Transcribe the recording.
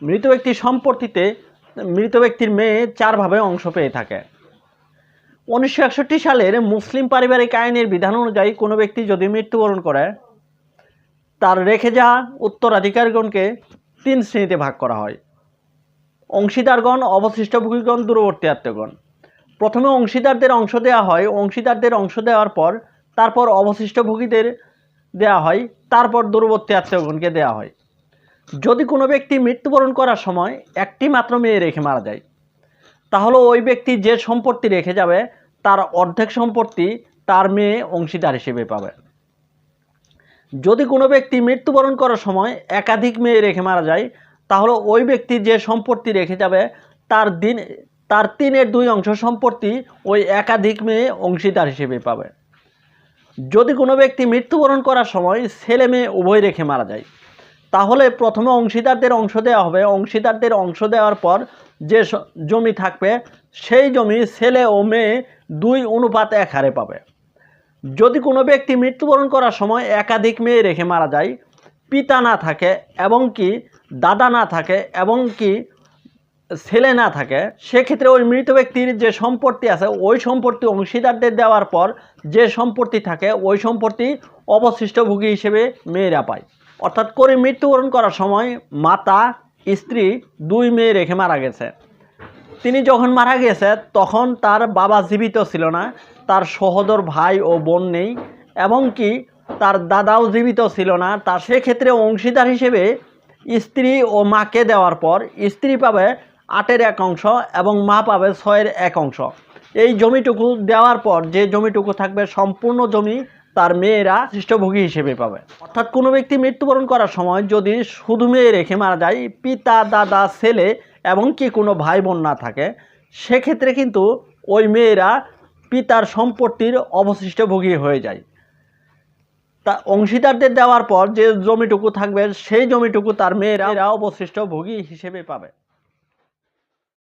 মৃত ব্যক্তির সম্পত্তিতে মৃত ব্যক্তির মেয়ে 4 ভাবে অংশ পেয়ে থাকে। 1961 সালের মুসলিম পারিবারিক আইনের বিধান অনুযায়ী কোনো ব্যক্তি যদি মৃত্যুবরণ করে, তার রেখে যাওয়া উত্তরাধিকারীগণকে 3 শ্রেণীতে ভাগ করা হয়: অংশীদারগণ, অবশিষ্ট ভোগীগণ, দূরবর্তী আত্মীয়গণ। প্রথমে অংশীদারদের অংশ দেওয়া হয়, অংশীদারদের অংশ দেওয়ার পর তারপর অবশিষ্ট ভোগীদের দেওয়া হয়, তারপর দূরবর্তী আত্মীয়গণকে দেওয়া হয়। যদি কোনো ব্যক্তি মৃত্যুবরণ করার সময় একটি মাত্র মেয়ে রেখে মারা যায়, তাহলে ওই ব্যক্তি যে সম্পত্তি রেখে যাবে তার অর্ধেক সম্পত্তি তার মেয়ে অংশীদার হিসেবে পাবে। যদি কোনো ব্যক্তি মৃত্যুবরণ করার সময় একাধিক মেয়ে রেখে মারা যায়, তাহলে ওই ব্যক্তি যে সম্পত্তি রেখে যাবে তার 3/2 অংশ সম্পত্তি ওই একাধিক মেয়ে অংশীদার হিসেবে পাবে। যদি কোনো ব্যক্তি মৃত্যুবরণ করার সময় ছেলে মেয়ে উভয় রেখে মারা যায়, তাহলে প্রথমে অংশীদারদের অংশ দেওয়া হবে। অংশীদারদের অংশ দেওয়ার পর যে জমি থাকবে সেই জমি ছেলে ও মেয়ে 2:1 হারে পাবে। যদি কোনো ব্যক্তি মৃত্যুবরণ করার সময় একাধিক মেয়ে রেখে মারা যায়, পিতা না থাকে এবং কি দাদা না থাকে এবং কি ছেলে না থাকে, সেক্ষেত্রে ওই মৃত ব্যক্তির যে সম্পত্তি আছে ওই সম্পত্তি অংশীদারদের দেওয়ার পর যে সম্পত্তি থাকে ওই সম্পত্তি অবশিষ্ট ভোগী হিসেবে মেয়েরা পায়। অর্থাৎ করে মৃত্যুবরণ করার সময় মাতা, স্ত্রী 2 মেয়ে রেখে মারা গেছে। তিনি যখন মারা গেছে তখন তার বাবা জীবিত ছিল না, তার সহোদর ভাই ও বোন নেই এবং কি তার দাদাও জীবিত ছিল না। তার সেক্ষেত্রে অংশীদার হিসেবে স্ত্রী ও মাকে দেওয়ার পর স্ত্রী পাবে 8/1 অংশ এবং মা পাবে 6/1 অংশ। এই জমিটুকু দেওয়ার পর যে জমিটুকু থাকবে সম্পূর্ণ জমি তার মেয়েরা শিষ্টভোগী হিসেবে পাবে। অর্থাৎ কোনো ব্যক্তি মৃত্যুবরণ করার সময় যদি শুধু মেয়ে রেখে মারা যায়, পিতা, দাদা, ছেলে এবং কি কোনো ভাই বোন না থাকে, সেক্ষেত্রে কিন্তু ওই মেয়েরা পিতার সম্পত্তির অবশিষ্ট ভোগী হয়ে যায়। তা অংশীদারদের দেওয়ার পর যে জমিটুকু থাকবে সেই জমিটুকু তার মেয়েরা অবশিষ্ট ভোগী হিসেবে পাবে।